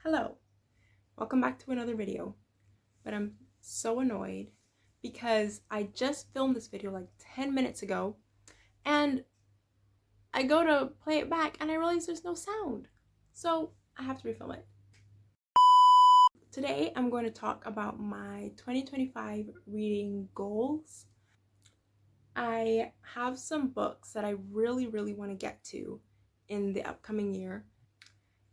Hello, welcome back to another video, but I'm so annoyed because I just filmed this video like 10 minutes ago and I go to play it back and I realize there's no sound, so I have to refilm it. Today I'm going to talk about my 2025 reading goals. I have some books that I really want to get to in the upcoming year,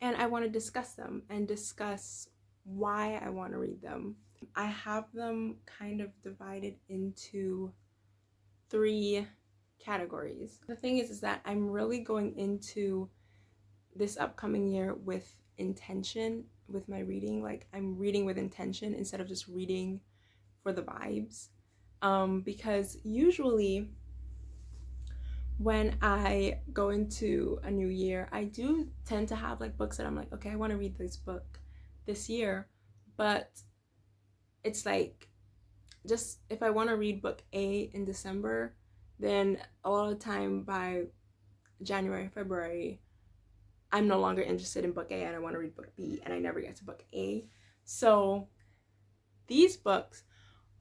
and I want to discuss them and discuss why I want to read them. I have them kind of divided into 3 categories. The thing is that I'm really going into this upcoming year with intention with my reading. Like, I'm reading with intention instead of just reading for the vibes. Because usually when I go into a new year, I do tend to have like books that I'm like, okay, I want to read this book this year, but it's like, just if I want to read book A in December, then a lot of the time by January, February, I'm no longer interested in book A and I want to read book B and I never get to book A. So these books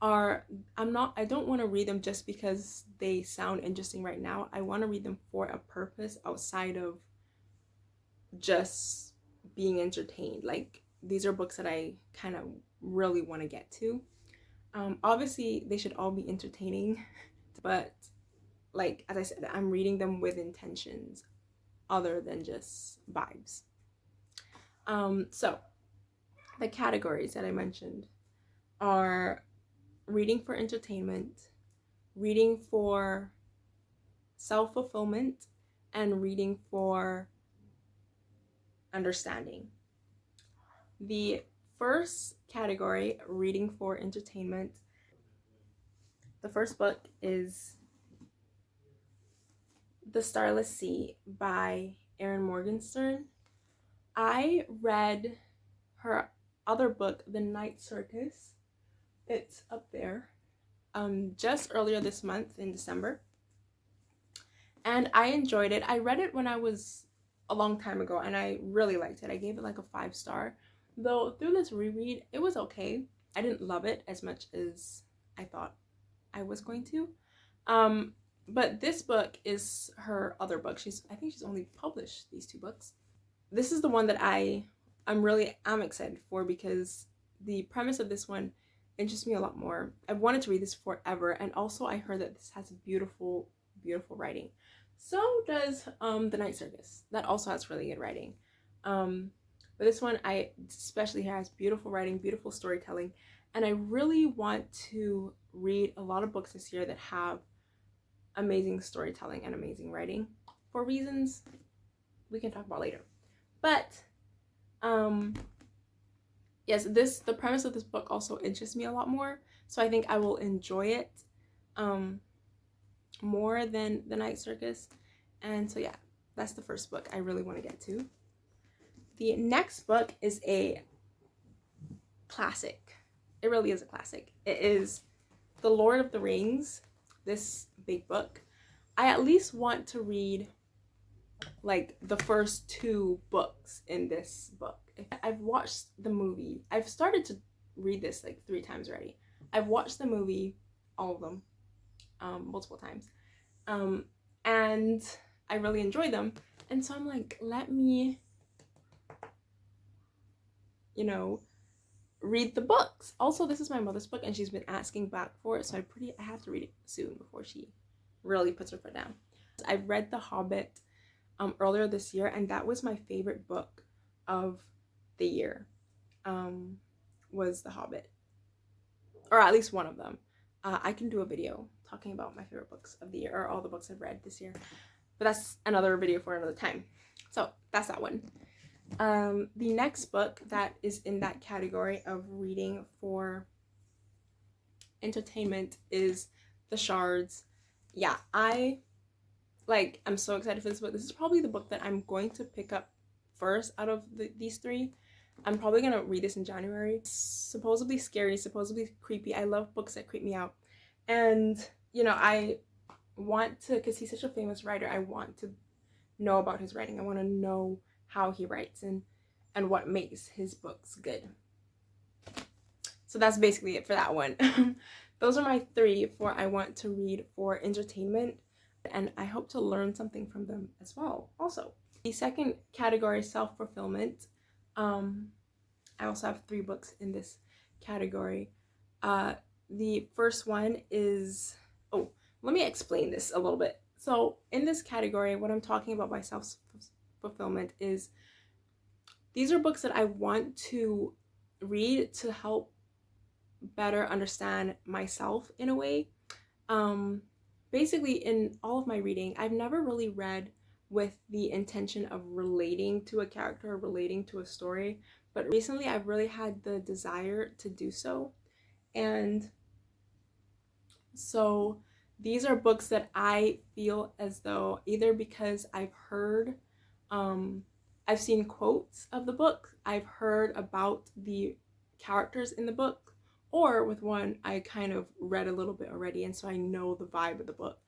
are, I don't want to read them just because they sound interesting right now. I want to read them for a purpose outside of just being entertained. Like, these are books that I kind of really want to get to. Obviously they should all be entertaining, but like, as I said, I'm reading them with intentions other than just vibes. So the categories that I mentioned are reading for entertainment, reading for self-fulfillment, and reading for understanding. The first category, reading for entertainment, the first book is The Starless Sea by Erin Morgenstern. I read her other book, The Night Circus. It's up there. Just earlier this month in December. And I enjoyed it. I read it when I was a long time ago and I really liked it. I gave it like a 5-star. Though through this reread, it was okay. I didn't love it as much as I thought I was going to. But this book is her other book. I think she's only published these 2 books. This is the one that I'm excited for because the premise of this one interests me a lot more. I've wanted to read this forever, and also I heard that this has beautiful writing. So does The Night Circus. That also has really good writing. But this one, I especially has beautiful writing, beautiful storytelling, and I really want to read a lot of books this year that have amazing storytelling and amazing writing, for reasons we can talk about later. But yes, the premise of this book also interests me a lot more, so I think I will enjoy it more than The Night Circus. And so yeah, that's the first book I really want to get to. The next book is a classic. It really is a classic. It is The Lord of the Rings, this big book. I at least want to read like the first 2 books in this book. I've watched the movie. I've started to read this like 3 times already. I've watched the movie, all of them, multiple times. And I really enjoy them. And so I'm like, let me, read the books. Also, this is my mother's book and she's been asking back for it, so I have to read it soon before she really puts her foot down. I read The Hobbit earlier this year, and that was my favorite book of the year. Was The Hobbit, or at least one of them. I can do a video talking about my favorite books of the year, or all the books I've read this year, but that's another video for another time. So that's that one. The next book that is in that category of reading for entertainment is The Shards. Yeah, I'm so excited for this book. This is probably the book that I'm going to pick up first out of these 3. I'm probably going to read this in January. It's supposedly scary, supposedly creepy. I love books that creep me out. And, I want to, because he's such a famous writer, I want to know about his writing. I want to know how he writes. And and what makes his books good. So that's basically it for that one. Those are my 3 for I want to read for entertainment, and I hope to learn something from them as well. Also, the second category is self-fulfillment. I also have 3 books in this category. The first one is, let me explain this a little bit. So in this category, what I'm talking about by self-fulfillment is these are books that I want to read to help better understand myself in a way. Basically, in all of my reading, I've never really read with the intention of relating to a character or relating to a story, but recently I've really had the desire to do so. And so these are books that I feel as though either because I've heard, I've seen quotes of the book, I've heard about the characters in the book, or with one I kind of read a little bit already, and so I know the vibe of the book,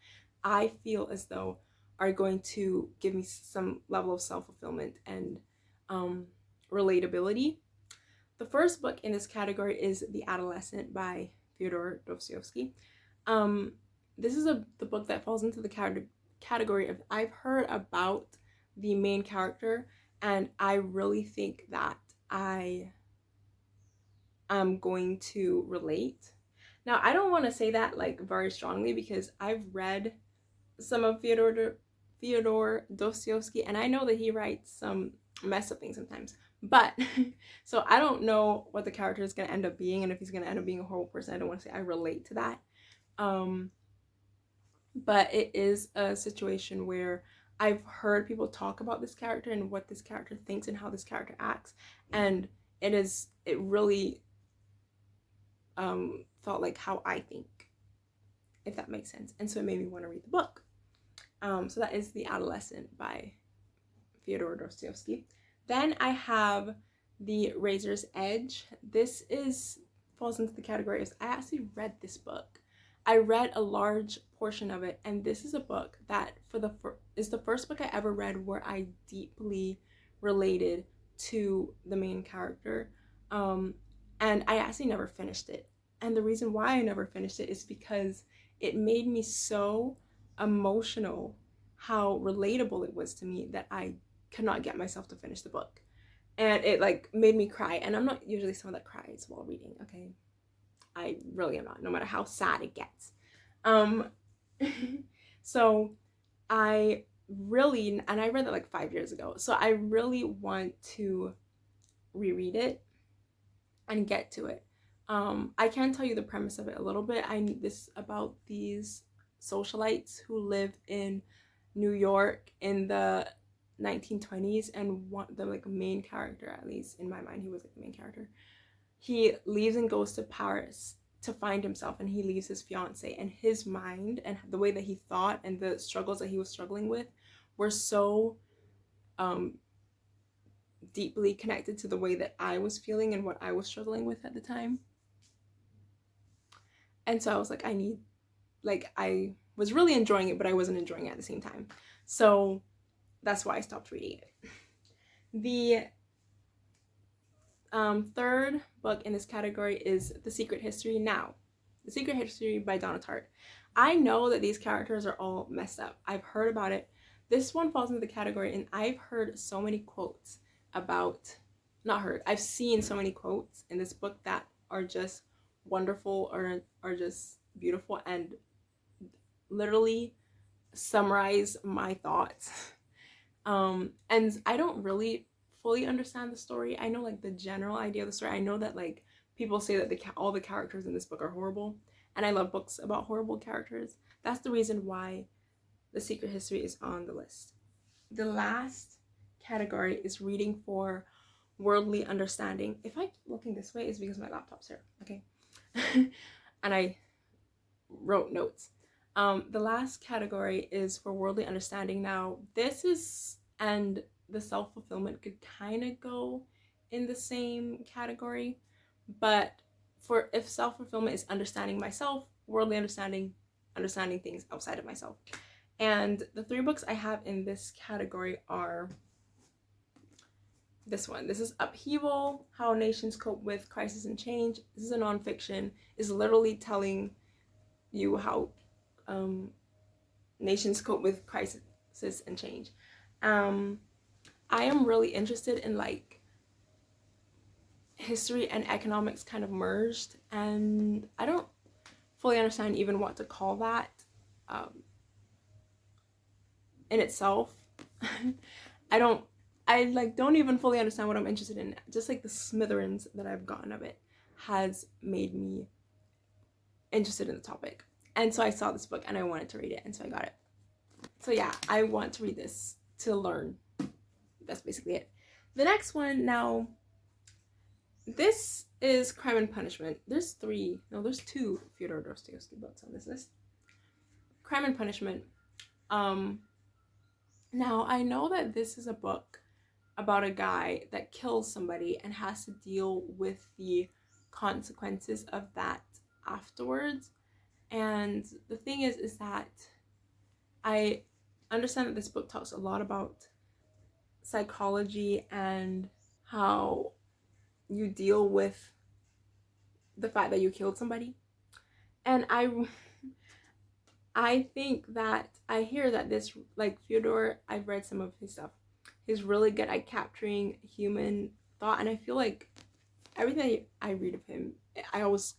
I feel as though are going to give me some level of self-fulfillment and relatability. The first book in this category is The Adolescent by Fyodor Dostoevsky. This is the book that falls into the category of I've heard about the main character, and I really think that I am going to relate. Now, I don't want to say that like very strongly because I've read some of Fyodor Dostoevsky, and I know that he writes some messed up things sometimes. But so I don't know what the character is going to end up being, and if he's going to end up being a horrible person, I don't want to say I relate to that. But it is a situation where I've heard people talk about this character and what this character thinks and how this character acts, and it really felt like how I think, if that makes sense, and so it made me want to read the book. So that is The Adolescent by Fyodor Dostoevsky. Then I have The Razor's Edge. This falls into the category of I actually read this book. I read a large portion of it, and this is a book that is the first book I ever read where I deeply related to the main character. And I actually never finished it. And the reason why I never finished it is because it made me so emotional how relatable it was to me that I could not get myself to finish the book. And it like made me cry. And I'm not usually someone that cries while reading, okay? I really am not, no matter how sad it gets. So I really, and I read it like 5 years ago, so I really want to reread it and get to it. I can tell you the premise of it a little bit. This about these socialites who lived in New York in the 1920s, and the like main character, at least in my mind, he was like the main character. He leaves and goes to Paris to find himself, and he leaves his fiance, and his mind and the way that he thought and the struggles that he was struggling with were so deeply connected to the way that I was feeling and what I was struggling with at the time. And so I was like, I was really enjoying it, but I wasn't enjoying it at the same time. So that's why I stopped reading it. The third book in this category is The Secret History. Now, The Secret History by Donna Tartt. I know that these characters are all messed up. I've heard about it. This one falls into the category, and I've heard so many quotes about, I've seen so many quotes in this book that are just wonderful or are just beautiful and literally summarize my thoughts. And I don't really fully understand the story. I know like the general idea of the story. I know that like people say that all the characters in this book are horrible, and I love books about horrible characters. That's the reason why The Secret History is on the list. The last category is reading for worldly understanding. If I keep looking this way, it's because my laptop's here, okay? And I wrote notes. The last category is for worldly understanding. Now, and the self-fulfillment could kind of go in the same category, but if self-fulfillment is understanding myself, worldly understanding things outside of myself. And the 3 books I have in this category are this one. This is Upheaval, How Nations Cope with Crisis and Change. This is a nonfiction. It's literally telling you how nations cope with crisis and change. I am really interested in like history and economics kind of merged, and I don't fully understand even what to call that in itself. I like don't even fully understand what I'm interested in. Just like the smithereens that I've gotten of it has made me interested in the topic. And so I saw this book and I wanted to read it, and so I got it. So yeah, I want to read this to learn. That's basically it. The next one, now, this is Crime and Punishment. There's two Fyodor Dostoevsky books on this list. Crime and Punishment. Now, I know that this is a book about a guy that kills somebody and has to deal with the consequences of that afterwards. And the thing is that I understand that this book talks a lot about psychology and how you deal with the fact that you killed somebody. And I think that I hear that this, like Fyodor, I've read some of his stuff. He's really good at capturing human thought, and I feel like everything I read of him, I always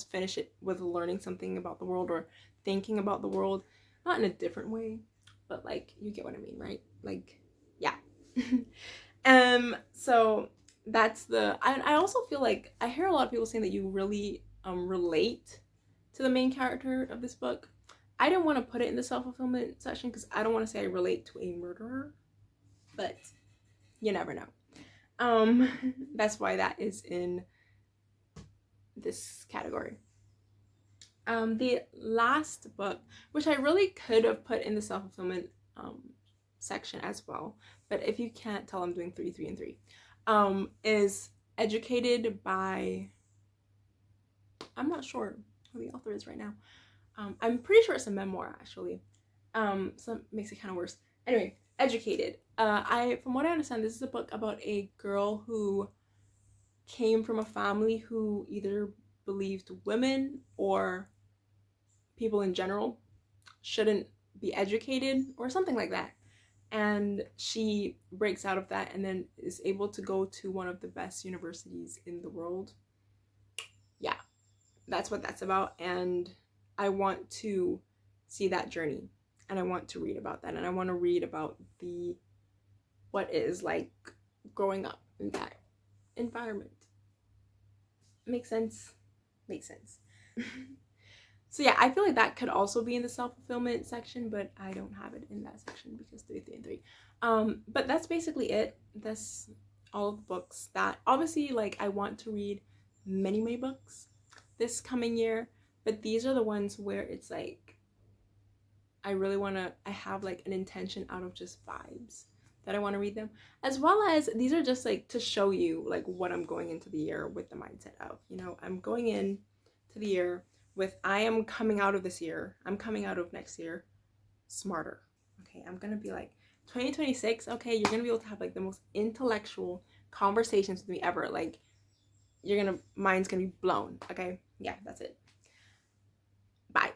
finish it with learning something about the world or thinking about the world, not in a different way, but like you get what I mean, right? Like, yeah. So that's I also feel like I hear a lot of people saying that you really relate to the main character of this book. I don't want to put it in the self-fulfillment section because I don't want to say I relate to a murderer, but you never know. That's why that is in this category. The last book, which I really could have put in the self-fulfillment section as well, but if you can't tell, I'm doing 3, 3, and 3, is Educated by, I'm not sure who the author is right now. I'm pretty sure it's a memoir, actually. So it makes it kind of worse. Anyway, Educated. From what I understand, this is a book about a girl who came from a family who either believed women or people in general shouldn't be educated or something like that. And she breaks out of that and then is able to go to one of the best universities in the world. Yeah, that's what that's about. And I want to see that journey, and I want to read about that, and I want to read about what it is like growing up in that environment. Makes sense? Makes sense. So yeah, I feel like that could also be in the self-fulfillment section, but I don't have it in that section because 3, 3, and 3. But that's basically it. That's all of the books that, obviously, like, I want to read many books this coming year, but these are the ones where it's like I have like an intention out of just vibes that I want to read them, as well as these are just like to show you like what I'm going into the year with the mindset of, I'm going in to the year with, I am coming out of this year, I'm coming out of next year smarter. Okay, I'm gonna be like 2026, okay, you're gonna be able to have like the most intellectual conversations with me ever. Like, mind's gonna be blown. Okay, yeah, that's it. Bye.